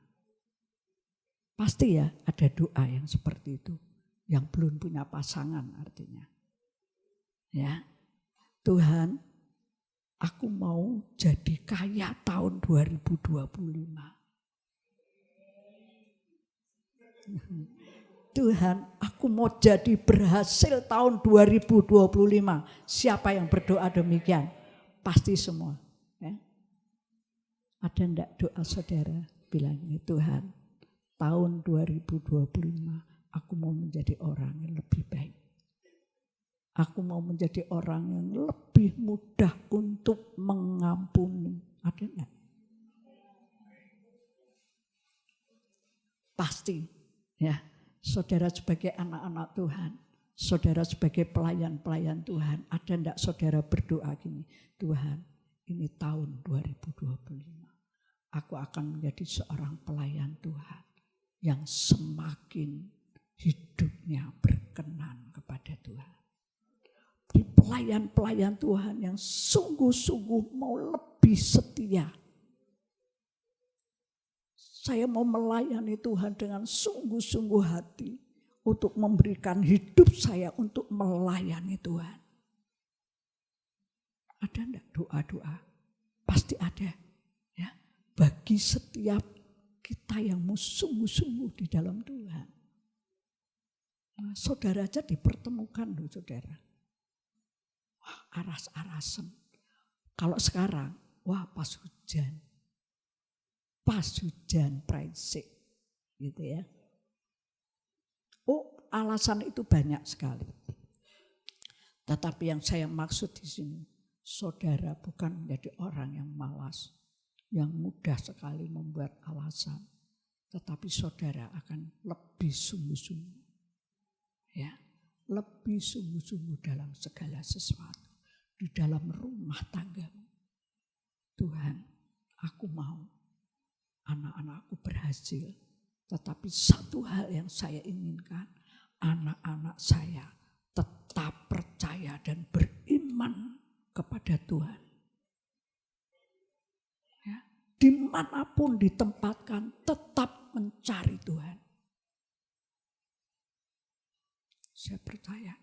Pasti ya ada doa yang seperti itu. Yang belum punya pasangan artinya. Ya, Tuhan, aku mau jadi kaya tahun 2025. Tuhan, aku mau jadi berhasil tahun 2025. Siapa yang berdoa demikian? Pasti semua. Ya. Ada enggak doa saudara bilang ini, Tuhan, tahun 2025 aku mau menjadi orang yang lebih baik. Aku mau menjadi orang yang lebih mudah untuk mengampuni. Ada enggak? Pasti. Ya, saudara sebagai anak-anak Tuhan, saudara sebagai pelayan-pelayan Tuhan, ada enggak saudara berdoa gini, Tuhan, ini tahun 2025. Aku akan menjadi seorang pelayan Tuhan yang semakin hidupnya berkenan kepada Tuhan. Di pelayan-pelayan Tuhan yang sungguh-sungguh mau lebih setia. Saya mau melayani Tuhan dengan sungguh-sungguh hati untuk memberikan hidup saya untuk melayani Tuhan. Ada enggak doa-doa? Pasti ada. Ya, bagi setiap kita yang mau sungguh-sungguh di dalam Tuhan. Nah, saudara aja dipertemukan loh saudara. Wah, aras-arasan. Kalau sekarang, wah pas hujan. Pas hujan praisik. Gitu ya. Oh, alasan itu banyak sekali. Tetapi yang saya maksud di sini, saudara bukan menjadi orang yang malas, yang mudah sekali membuat alasan, tetapi saudara akan lebih sungguh-sungguh, ya, lebih sungguh-sungguh dalam segala sesuatu di dalam rumah tanggamu. Tuhan, aku mau anak-anakku berhasil, tetapi satu hal yang saya inginkan, anak-anak saya tetap percaya dan beriman kepada Tuhan. Ya, dimanapun ditempatkan tetap mencari Tuhan. Saya percaya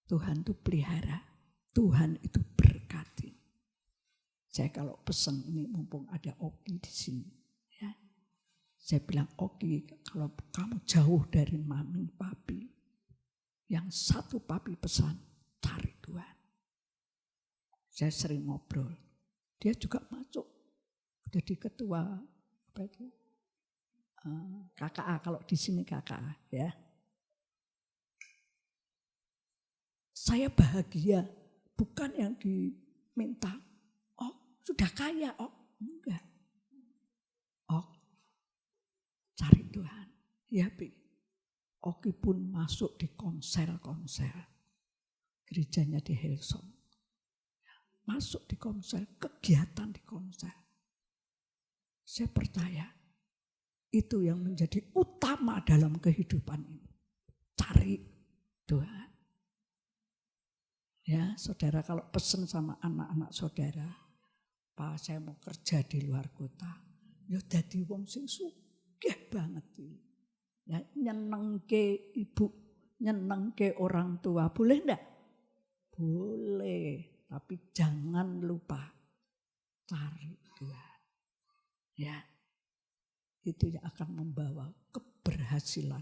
Tuhan itu pelihara, Tuhan itu berkati. Saya kalau pesan ini mumpung ada Oki di sini, ya, saya bilang Oki, kalau kamu jauh dari mami papi, yang satu papi pesan cari Tuhan. Saya sering ngobrol, dia juga masuk jadi ketua apa itu KKA, kalau di sini KKA, ya. Saya bahagia, bukan yang diminta. Oh, sudah kaya, oh enggak. Oh, cari Tuhan. Ya, Bi. Oki pun masuk di konser-konser. Gerejanya di Hillsong. Masuk di konser, kegiatan di konser. Saya percaya itu yang menjadi utama dalam kehidupan ini. Cari Tuhan. Ya, saudara kalau pesen sama anak-anak saudara, Pak saya mau kerja di luar kota, ya dadi wong sing sugih banget. Ya, nyenengke ibu, nyenengke orang tua, boleh enggak? Boleh, tapi jangan lupa cari Tuhan. Ya, itu yang akan membawa keberhasilan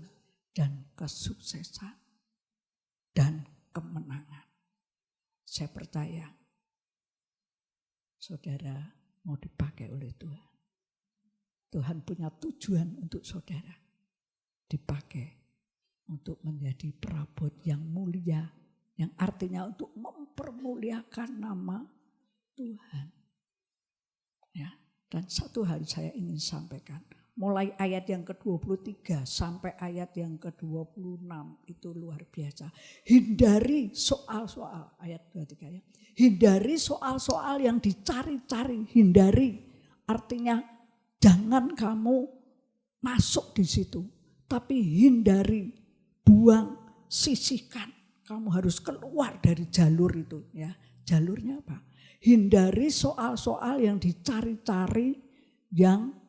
dan kesuksesan dan kemenangan. Saya percaya, saudara, mau dipakai oleh Tuhan. Tuhan punya tujuan untuk saudara. Dipakai untuk menjadi perabot yang mulia. Yang artinya untuk mempermuliakan nama Tuhan. Ya, dan satu hal saya ingin sampaikan. Mulai ayat yang ke-23 sampai ayat yang ke-26 itu luar biasa. Hindari soal-soal, ayat 23 ya. Hindari soal-soal yang dicari-cari, hindari. Artinya jangan kamu masuk di situ, tapi hindari, buang, sisihkan. Kamu harus keluar dari jalur itu ya. Jalurnya apa? Hindari soal-soal yang dicari-cari yang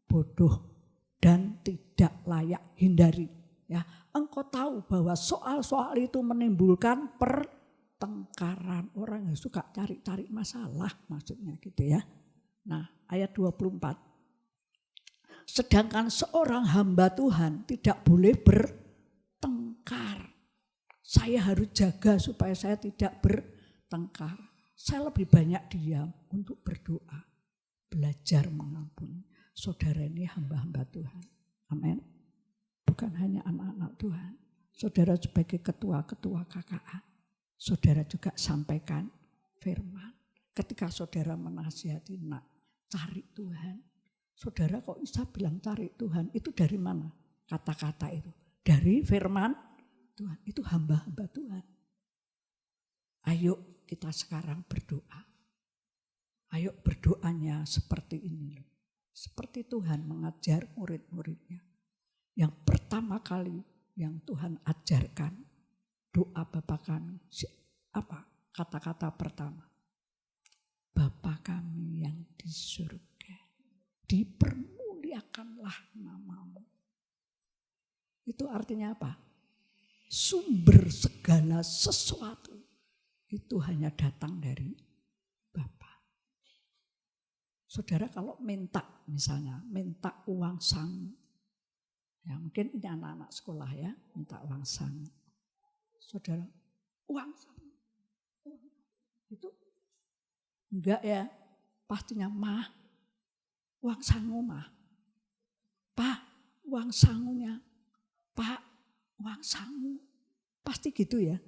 bodoh dan tidak layak, hindari ya. Engkau tahu bahwa soal-soal itu menimbulkan pertengkaran. Orang yang suka cari-cari masalah maksudnya gitu ya. Nah, ayat 24. Sedangkan seorang hamba Tuhan tidak boleh bertengkar. Saya harus jaga supaya saya tidak bertengkar. Saya lebih banyak diam untuk berdoa, belajar mengampuni. Saudara ini hamba-hamba Tuhan. Amin. Bukan hanya anak-anak Tuhan. Saudara sebagai ketua-ketua KKA. Saudara juga sampaikan firman. Ketika saudara menasihati, nak, cari Tuhan. Saudara kok bisa bilang cari Tuhan? Itu dari mana kata-kata itu? Dari firman Tuhan. Itu hamba-hamba Tuhan. Ayo kita sekarang berdoa. Ayo berdoanya seperti ini loh. Seperti Tuhan mengajar murid-muridnya. Yang pertama kali yang Tuhan ajarkan doa Bapa kami. Apa kata-kata pertama? Bapa kami yang di surga, dipermuliakanlah namamu. Itu artinya apa? Sumber segala sesuatu itu hanya datang dari Bapa. Saudara kalau minta misalnya, minta uang sangu. Ya mungkin ini anak-anak sekolah ya, minta uang sangu. Saudara, uang sangu. Itu enggak ya, pastinya mah, uang sangu mah. Pak, uang sangunya. Pak, uang sangu. Pasti gitu ya.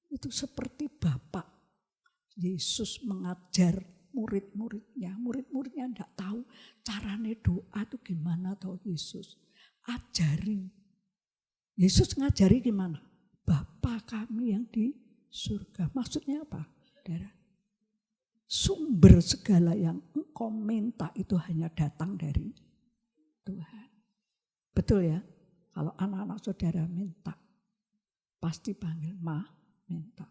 Itu seperti Bapak Yesus mengajar murid-muridnya. Murid-muridnya enggak tahu caranya doa itu gimana tahu Yesus. Ajari. Yesus ngajari gimana? Bapa kami yang di surga. Maksudnya apa? Saudara? Sumber segala yang engkau minta itu hanya datang dari Tuhan. Betul ya? Kalau anak-anak saudara minta, pasti panggil ma, minta.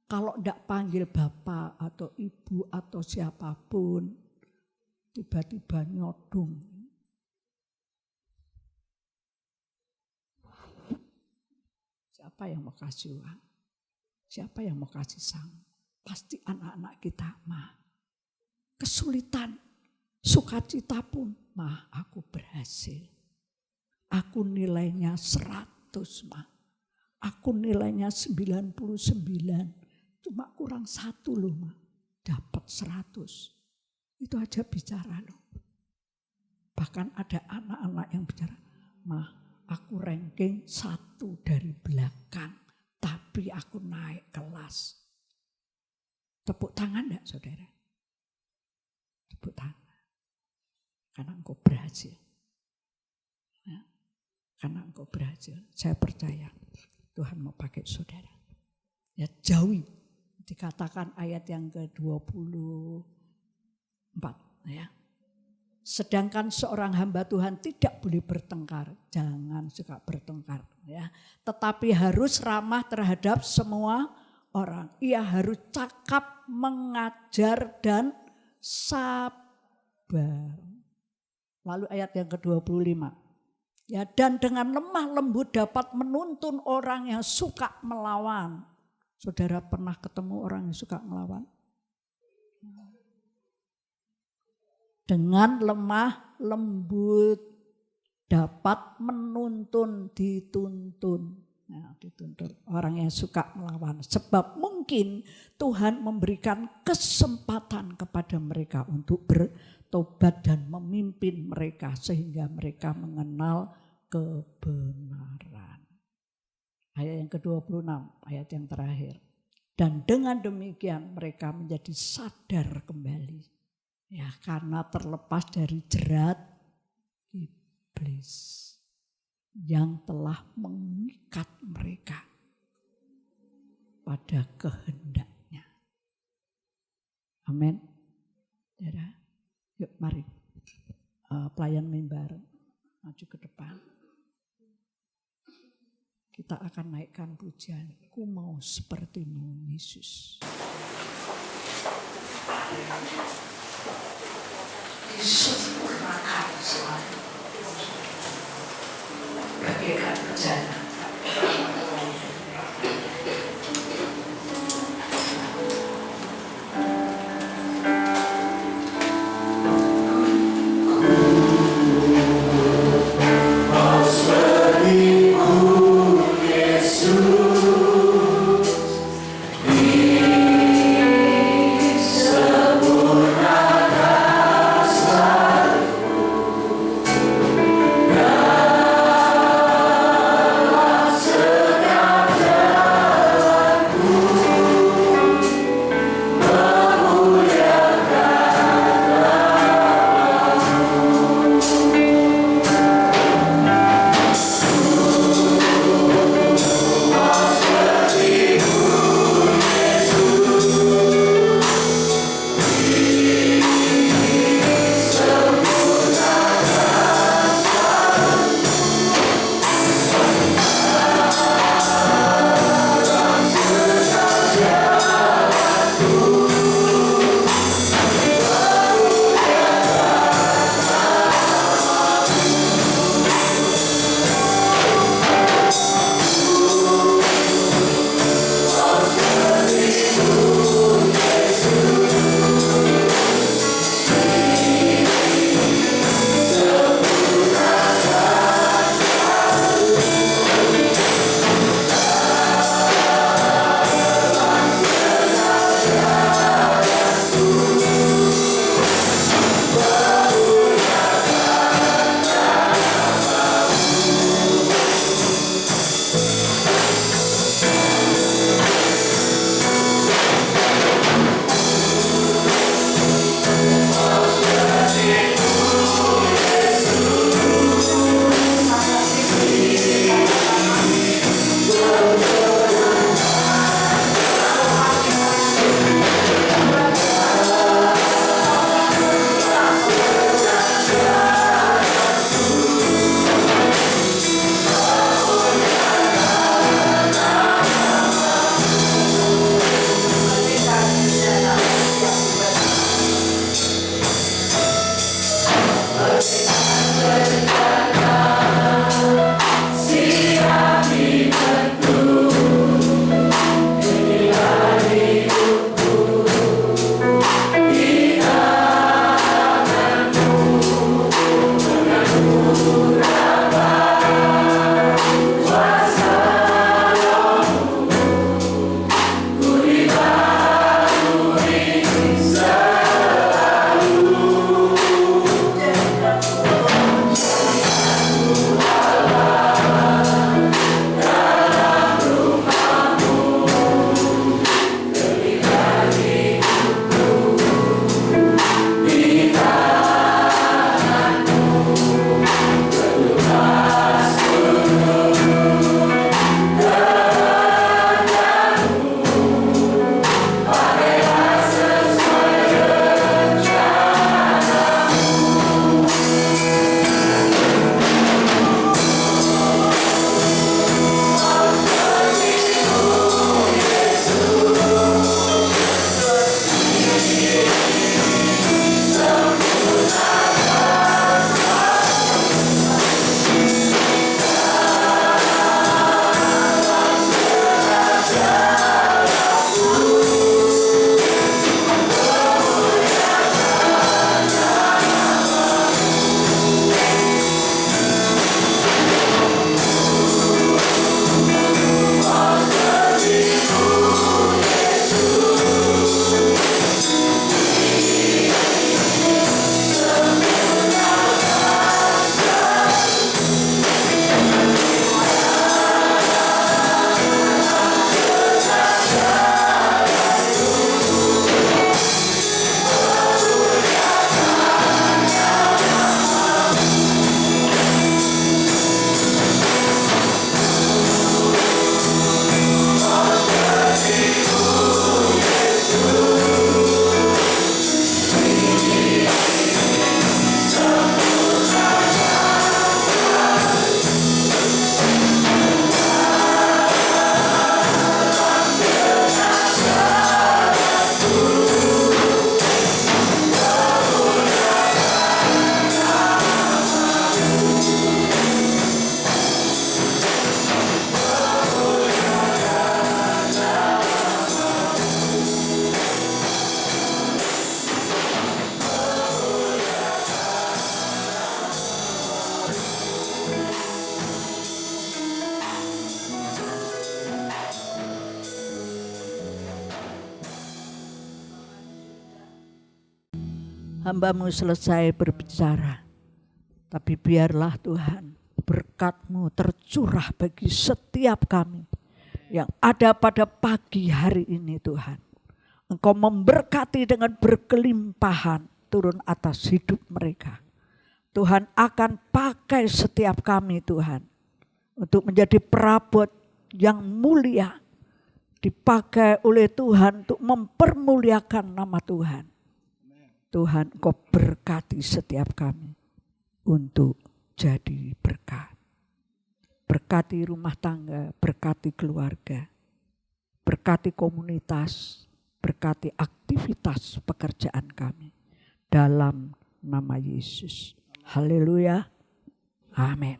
Kalau tidak panggil bapak atau ibu atau siapapun, tiba-tiba nyodong. Siapa yang mau kasih uang? Siapa yang mau kasih sang? Pasti anak-anak kita, mah. Kesulitan, sukacita pun, mah aku berhasil. Aku nilainya 100, mah. Aku nilainya 99. Cuma kurang 1 loh, mah. Dapat 100. Itu aja bicara loh. Bahkan ada anak-anak yang bicara, mah aku ranking 1 dari belakang. Tapi aku naik kelas. Tepuk tangan enggak saudara? Tepuk tangan. Karena engkau berhasil. Ya. Karena engkau berhasil. Saya percaya Tuhan mau pakai saudara. Ya jauhi. Dikatakan ayat yang ke-24. Ya. Sedangkan seorang hamba Tuhan tidak boleh bertengkar. Jangan suka bertengkar. Ya. Tetapi harus ramah terhadap semua orang. Ia harus cakap, mengajar, dan sabar. Lalu ayat yang ke-25. Ya, dan dengan lemah lembut dapat menuntun orang yang suka melawan. Saudara pernah ketemu orang yang suka melawan? Dengan lemah lembut dapat menuntun, dituntun. Nah, dituntut orang yang suka melawan. Sebab mungkin Tuhan memberikan kesempatan kepada mereka untuk bertobat dan memimpin mereka sehingga mereka mengenal kebenaran. Ayat yang ke-26, ayat yang terakhir. Dan dengan demikian mereka menjadi sadar kembali. Ya, karena terlepas dari jerat iblis yang telah mengikat mereka pada kehendaknya. Amin. Saudara, yuk mari pelayan mimbar maju ke depan. Kita akan naikkan pujian. Ku mau sepertimu Yesus. Disempurnakan selalu. Bagaikan bejana. Sempurnakan selalu. hamba-Mu selesai berbicara. Tapi biarlah Tuhan berkat-Mu tercurah bagi setiap kami yang ada pada pagi hari ini Tuhan. Engkau memberkati dengan berkelimpahan turun atas hidup mereka. Tuhan akan pakai setiap kami Tuhan untuk menjadi perabot yang mulia, dipakai oleh Tuhan untuk mempermuliakan nama Tuhan. Tuhan, Engkau berkati setiap kami untuk jadi berkat. Berkati rumah tangga, berkati keluarga, berkati komunitas, berkati aktivitas pekerjaan kami. Dalam nama Yesus. Haleluya. Amin.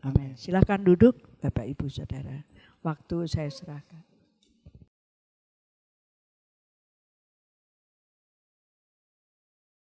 Amin. Silakan duduk Bapak Ibu Saudara. Waktu saya serahkan.